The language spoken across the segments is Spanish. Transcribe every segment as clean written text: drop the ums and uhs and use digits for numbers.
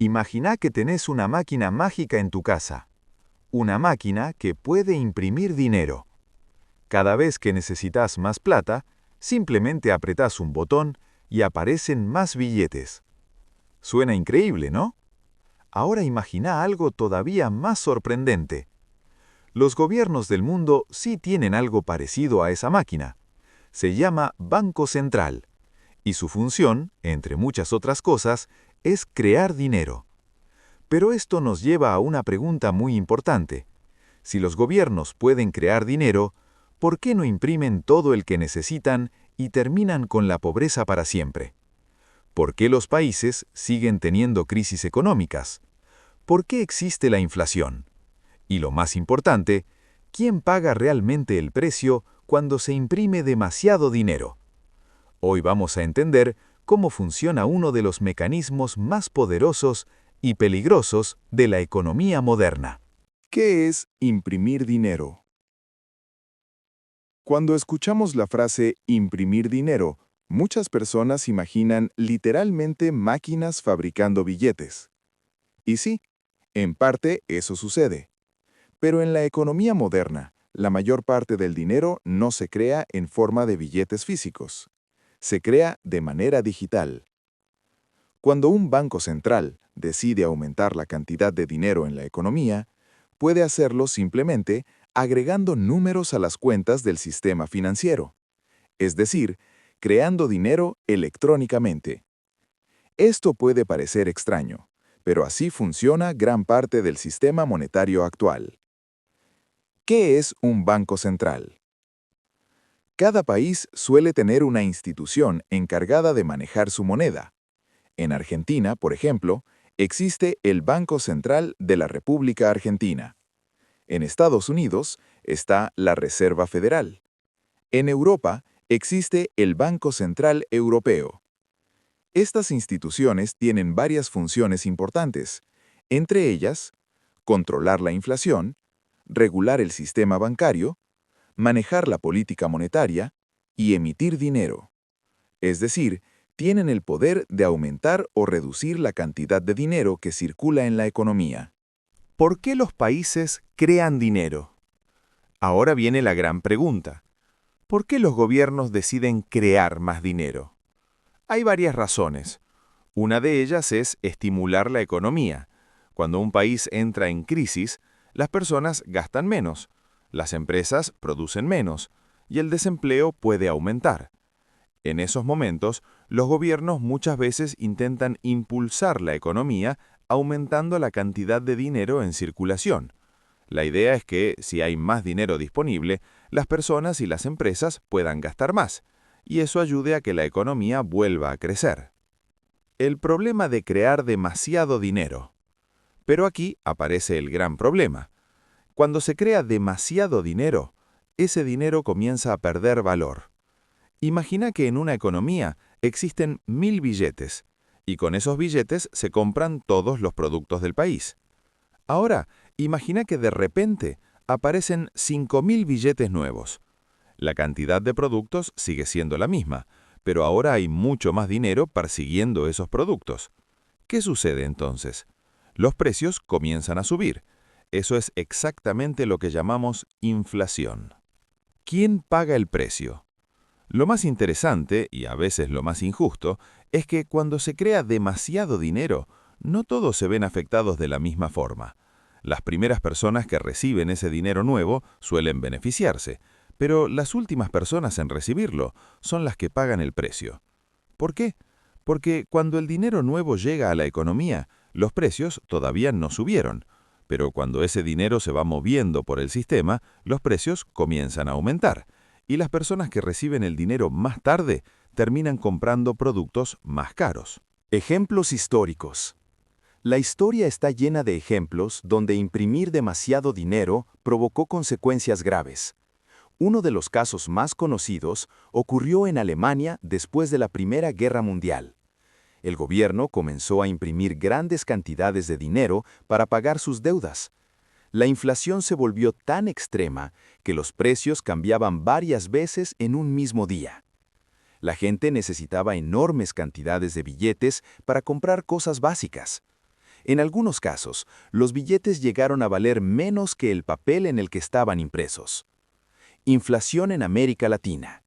Imagina que tenés una máquina mágica en tu casa. Una máquina que puede imprimir dinero. Cada vez que necesitas más plata, simplemente apretás un botón y aparecen más billetes. Suena increíble, ¿no? Ahora imagina algo todavía más sorprendente. Los gobiernos del mundo sí tienen algo parecido a esa máquina. Se llama Banco Central, y su función, entre muchas otras cosas, es crear dinero. Pero esto nos lleva a una pregunta muy importante. Si los gobiernos pueden crear dinero, ¿por qué no imprimen todo el que necesitan y terminan con la pobreza para siempre? ¿Por qué los países siguen teniendo crisis económicas? ¿Por qué existe la inflación? Y lo más importante, ¿quién paga realmente el precio cuando se imprime demasiado dinero? Hoy vamos a entender cómo funciona uno de los mecanismos más poderosos y peligrosos de la economía moderna. ¿Qué es imprimir dinero? Cuando escuchamos la frase imprimir dinero, muchas personas imaginan literalmente máquinas fabricando billetes. Y sí, en parte eso sucede. Pero en la economía moderna, la mayor parte del dinero no se crea en forma de billetes físicos. Se crea de manera digital. Cuando un banco central decide aumentar la cantidad de dinero en la economía, puede hacerlo simplemente agregando números a las cuentas del sistema financiero, es decir, creando dinero electrónicamente. Esto puede parecer extraño, pero así funciona gran parte del sistema monetario actual. ¿Qué es un banco central? Cada país suele tener una institución encargada de manejar su moneda. En Argentina, por ejemplo, existe el Banco Central de la República Argentina. En Estados Unidos está la Reserva Federal. En Europa existe el Banco Central Europeo. Estas instituciones tienen varias funciones importantes, entre ellas, controlar la inflación, regular el sistema bancario, manejar la política monetaria y emitir dinero. Es decir, tienen el poder de aumentar o reducir la cantidad de dinero que circula en la economía. ¿Por qué los países crean dinero? Ahora viene la gran pregunta. ¿Por qué los gobiernos deciden crear más dinero? Hay varias razones. Una de ellas es estimular la economía. Cuando un país entra en crisis, las personas gastan menos, las empresas producen menos y el desempleo puede aumentar. En esos momentos, los gobiernos muchas veces intentan impulsar la economía aumentando la cantidad de dinero en circulación. La idea es que, si hay más dinero disponible, las personas y las empresas puedan gastar más, y eso ayude a que la economía vuelva a crecer. El problema de crear demasiado dinero. Pero aquí aparece el gran problema. Cuando se crea demasiado dinero, ese dinero comienza a perder valor. Imagina que en una economía existen 1000 billetes, y con esos billetes se compran todos los productos del país. Ahora, imagina que de repente aparecen 5000 billetes nuevos. La cantidad de productos sigue siendo la misma, pero ahora hay mucho más dinero persiguiendo esos productos. ¿Qué sucede entonces? Los precios comienzan a subir. Eso es exactamente lo que llamamos inflación. ¿Quién paga el precio? Lo más interesante, y a veces lo más injusto, es que cuando se crea demasiado dinero, no todos se ven afectados de la misma forma. Las primeras personas que reciben ese dinero nuevo suelen beneficiarse, pero las últimas personas en recibirlo son las que pagan el precio. ¿Por qué? Porque cuando el dinero nuevo llega a la economía, los precios todavía no subieron, pero cuando ese dinero se va moviendo por el sistema, los precios comienzan a aumentar, y las personas que reciben el dinero más tarde terminan comprando productos más caros. Ejemplos históricos. La historia está llena de ejemplos donde imprimir demasiado dinero provocó consecuencias graves. Uno de los casos más conocidos ocurrió en Alemania después de la Primera Guerra Mundial. El gobierno comenzó a imprimir grandes cantidades de dinero para pagar sus deudas. La inflación se volvió tan extrema que los precios cambiaban varias veces en un mismo día. La gente necesitaba enormes cantidades de billetes para comprar cosas básicas. En algunos casos, los billetes llegaron a valer menos que el papel en el que estaban impresos. Inflación en América Latina.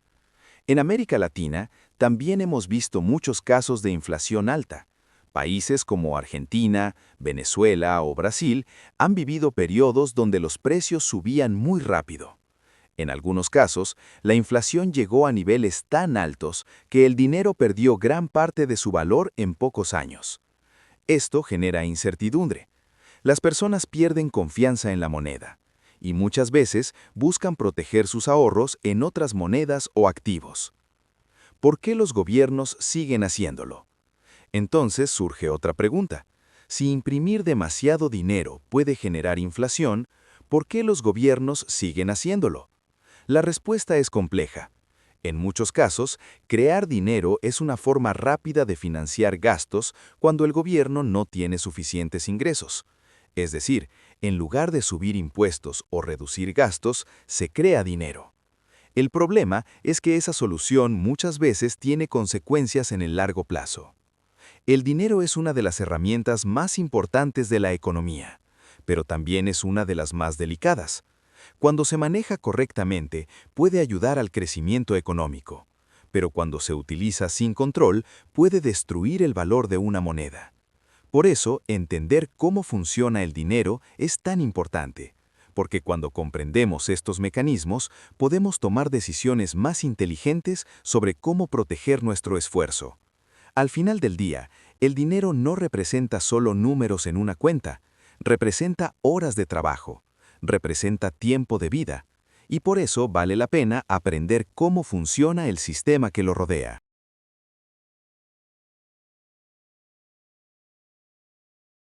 En América Latina también hemos visto muchos casos de inflación alta. Países como Argentina, Venezuela o Brasil han vivido periodos donde los precios subían muy rápido. En algunos casos, la inflación llegó a niveles tan altos que el dinero perdió gran parte de su valor en pocos años. Esto genera incertidumbre. Las personas pierden confianza en la moneda y muchas veces buscan proteger sus ahorros en otras monedas o activos. ¿Por qué los gobiernos siguen haciéndolo? Entonces surge otra pregunta. Si imprimir demasiado dinero puede generar inflación, ¿por qué los gobiernos siguen haciéndolo? La respuesta es compleja. En muchos casos, crear dinero es una forma rápida de financiar gastos cuando el gobierno no tiene suficientes ingresos. Es decir, en lugar de subir impuestos o reducir gastos, se crea dinero. El problema es que esa solución muchas veces tiene consecuencias en el largo plazo. El dinero es una de las herramientas más importantes de la economía, pero también es una de las más delicadas. Cuando se maneja correctamente, puede ayudar al crecimiento económico, pero cuando se utiliza sin control, puede destruir el valor de una moneda. Por eso, entender cómo funciona el dinero es tan importante, porque cuando comprendemos estos mecanismos, podemos tomar decisiones más inteligentes sobre cómo proteger nuestro esfuerzo. Al final del día, el dinero no representa solo números en una cuenta, representa horas de trabajo, representa tiempo de vida, y por eso vale la pena aprender cómo funciona el sistema que lo rodea.